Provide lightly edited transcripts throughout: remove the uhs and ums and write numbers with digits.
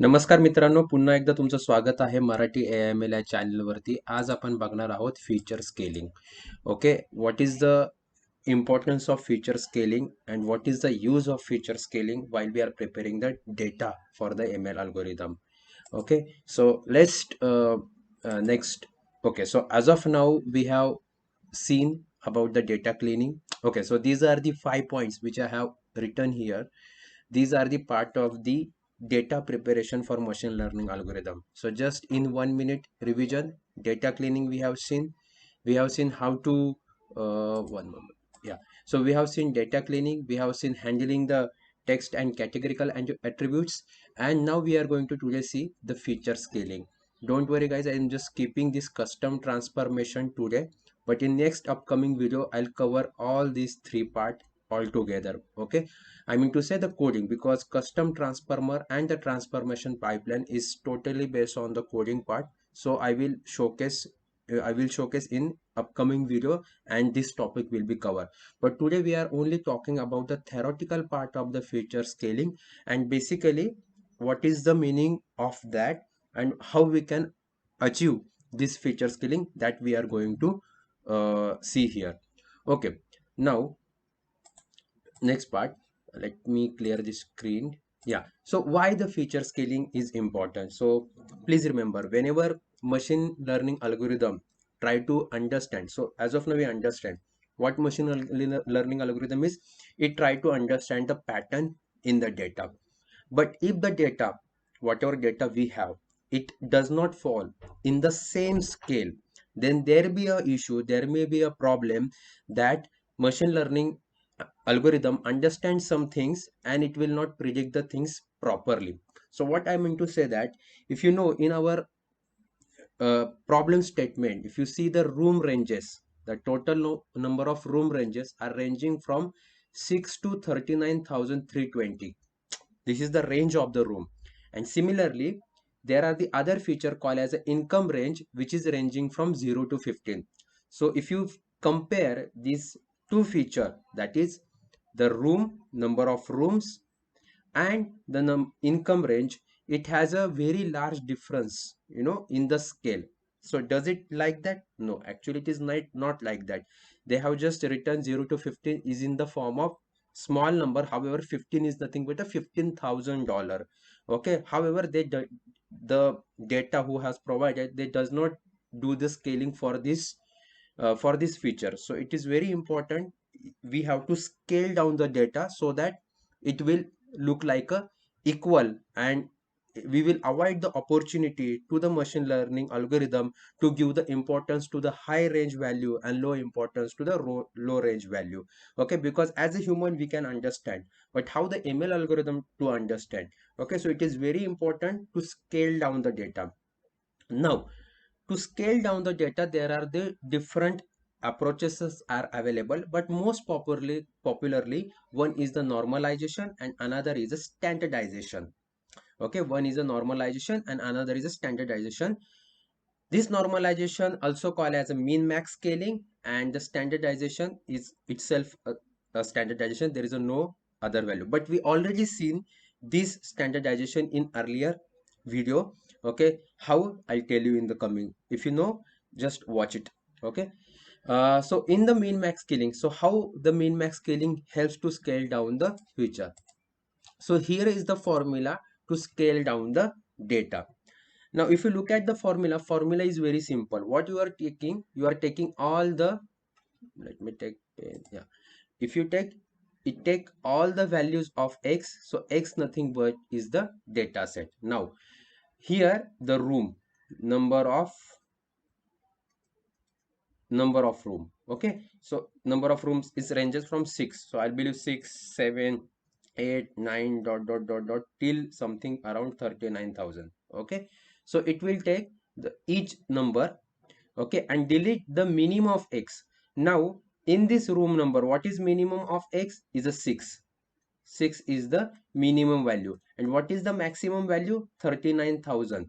नमस्कार मित्रांनो, पुन्हा एकदा तुमचं स्वागत आहे मराठी AIML या चॅनलवरती. आज आपण बघणार आहोत feature scaling. Okay, what is the importance of feature scaling and what is the use of feature scaling while we are preparing the data for the ML algorithm. Okay, so let's next. Okay, so as of now we have seen about the data cleaning. Okay, so these are the 5 points which I have written here. These are the part of the data preparation for machine learning algorithm. So just in 1 minute revision, data cleaning we have seen how to one moment. Yeah, so we have seen data cleaning, we have seen handling the text and categorical and attributes, and now we are going to today see the feature scaling. Don't worry guys, I am just keeping this custom transformation today, but in next upcoming video I'll cover all these three part all together. Okay, I mean to say the coding, because custom transformer and the transformation pipeline is totally based on the coding part. So I will showcase in upcoming video, and this topic will be covered. But today we are only talking about the theoretical part of the feature scaling, and basically what is the meaning of that and how we can achieve this feature scaling, that we are going to see here. Okay, now next part, let me clear the screen. Yeah, so why the feature scaling is important? So please remember, whenever machine learning algorithm try to understand, so as of now we understand what learning algorithm is. It try to understand the pattern in the data. But if the data, whatever data we have, it does not fall in the same scale, then there be a issue, there may be a problem, that machine learning algorithm understands some things and it will not predict the things properly. So what I mean to say that, if you know, in our problem statement, if you see the room ranges, the total number of room ranges are ranging from 6 to 39,320. This is the range of the room. And similarly, there are the other feature called as an income range, which is ranging from 0 to 15. So if you compare these two feature, that is the room, number of rooms, and the income range, it has a very large difference, in the scale. So does it like that? No, actually it is not like that. They have just written 0 to 15 is in the form of small number. However, 15 is nothing but a $15,000. Okay, however, the data who has provided, they does not do the scaling for this feature. So it is very important, we have to scale down the data so that it will look like a equal, and we will avoid the opportunity to the machine learning algorithm to give the importance to the high range value and low importance to the low range value. Okay, because as a human we can understand, but how the ML algorithm to understand? Okay, so it is very important to scale down the data. Now, to scale down the data, there are the different approaches are available, but most popularly one is the normalization and another is a standardization. Okay, one is a normalization and another is a standardization. This normalization also called as a min max scaling, and the standardization is itself a standardization. There is a no other value, but we already seen this standardization in earlier video. Okay, how, I'll tell you in the coming. If you know, just watch it. Okay, so in the min max scaling, so how the min max scaling helps to scale down the feature. So here is the formula to scale down the data. Now, if you look at the formula is very simple. What you are taking all the, let me take pen, yeah. If you take all the values of x, so x nothing but is the data set. Now, here the room, number of room. Okay, so number of rooms is ranges from 6. So I'll believe 6, 7, 8, 9, dot till something around 39,000. Okay, so it will take each number, okay, and delete the minimum of x. Now in this room number, what is minimum of x is a 6. 6 is the minimum value, and what is the maximum value? 39,000.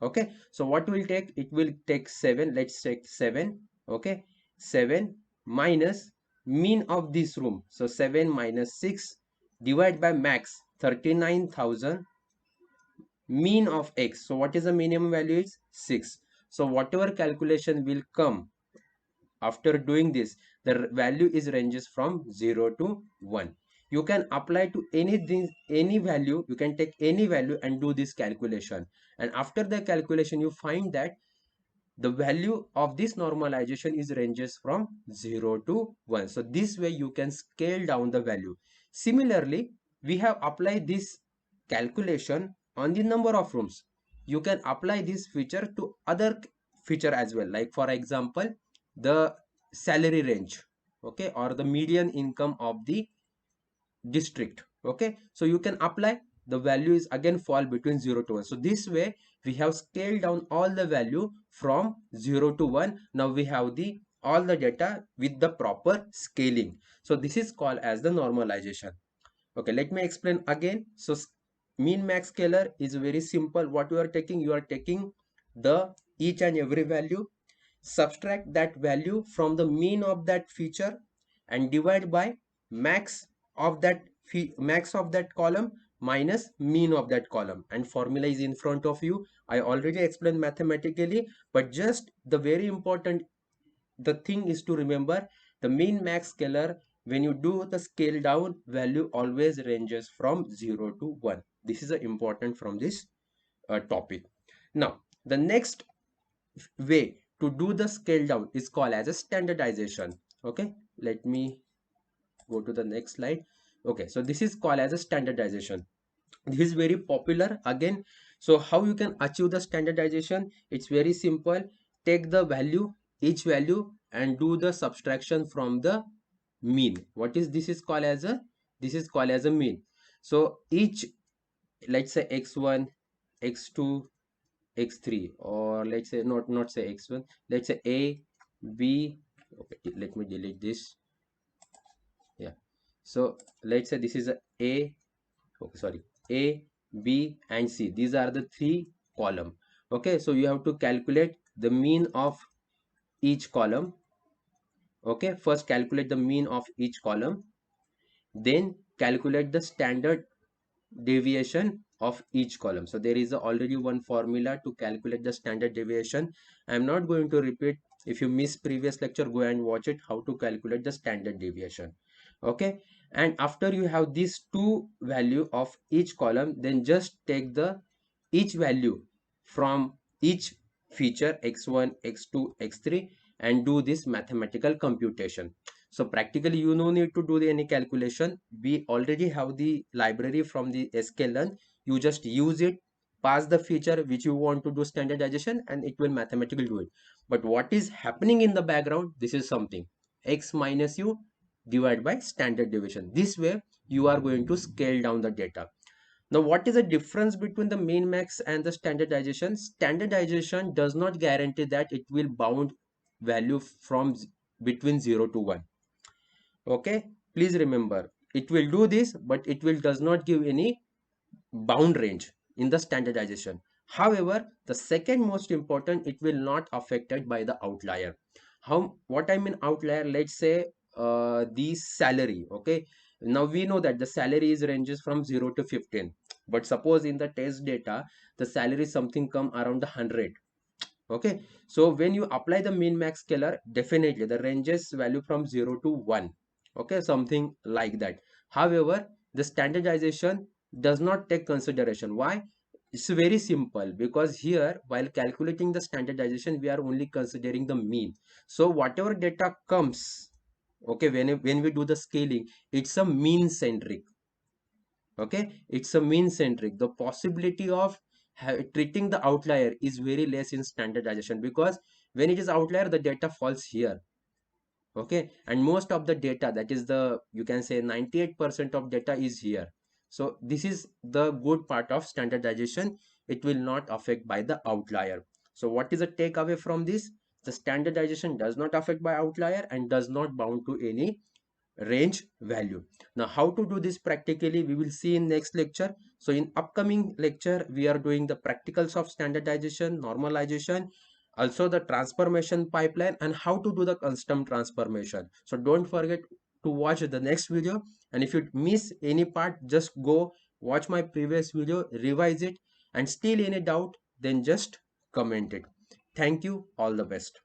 Okay, so what will take? It will take 7. Let's take 7. Okay, 7 minus mean of this room, so 7 minus 6 divided by max 39,000 mean of x. So what is the minimum value is 6. So whatever calculation will come after doing this, the value is ranges from 0 to 1. You can apply to anything, any value, you can take any value and do this calculation. And after the calculation, you find that the value of this normalization is ranges from 0 to 1. So this way you can scale down the value. Similarly, we have applied this calculation on the number of rooms. You can apply this feature to other feature as well, like for example the salary range, okay, or the median income of the district. Okay, so you can apply, the value is again fall between 0 to 1. So this way we have scaled down all the value from 0 to 1. Now we have the all the data with the proper scaling. So this is called as the normalization. Okay, let me explain again. So mean max scalar is very simple. What you are taking the each and every value, subtract that value from the mean of that feature and divide by max of that max of that column minus mean of that column, and formula is in front of you. I already explained mathematically, but just the very important the thing is to remember the mean max scalar. When you do the scale down, value always ranges from 0 to 1. This is important from this topic. Now the next way to do the scale down is called as a standardization. Okay, let me go to the next slide. Okay, so this is called as a standardization. This is very popular again. So how you can achieve the standardization? It's very simple. Take the value, each value, and do the subtraction from the mean. What is this is called as a, this is called as a mean. So each, let's say x1, x2, x3, or let's say not say x1, let's say a, b. Okay, let me delete this. Yeah, so let's say this is a, okay, sorry, a, b and c. These are the three column. Okay, so you have to calculate the mean of each column. Okay, first calculate the mean of each column, then calculate the standard deviation of each column. So there is already one formula to calculate the standard deviation. I am not going to repeat. If you missed previous lecture, go and watch it, how to calculate the standard deviation. Okay, and after you have these two value of each column, then just take the each value from each feature x1, x2, x3 and do this mathematical computation. So practically you no need to do any calculation. We already have the library from the sklearn. You just use it, pass the feature which you want to do standardization, and it will mathematically do it. But what is happening in the background, this is something x minus u divided by standard deviation. This way you are going to scale down the data. Now what is the difference between the min max and the standardization? Standardization does not guarantee that it will bound value from between 0 to 1. Okay, please remember, it will do this, but it will does not give any bound range in the standardization. However, the second most important, it will not affected by the outlier. How, what I mean outlier, let's say the salary. Okay, now we know that the salary is ranges from 0 to 15, but suppose in the test data the salary something come around 100. Okay, so when you apply the min max scalar, definitely the ranges value from 0 to 1. Okay, something like that. However, the standardization does not take consideration. Why? It's very simple, because here while calculating the standardization we are only considering the mean. So whatever data comes, okay, when we do the scaling, it's a mean centric. Okay, it's a mean centric. The possibility of treating the outlier is very less in standardization, because when it is outlier the data falls here. Okay, and most of the data, that is the, you can say 98% of data is here. So this is the good part of standardization. It will not affect by the outlier. So what is the takeaway from this? The standardization does not affect by outlier and does not bound to any range value. Now how to do this practically we will see in next lecture. So in upcoming lecture we are doing the practicals of standardization, normalization, also the transformation pipeline, and how to do the custom transformation. So don't forget to watch the next video, and if you miss any part, just go watch my previous video, revise it, And still any doubt, then just comment it. Thank you. All the best.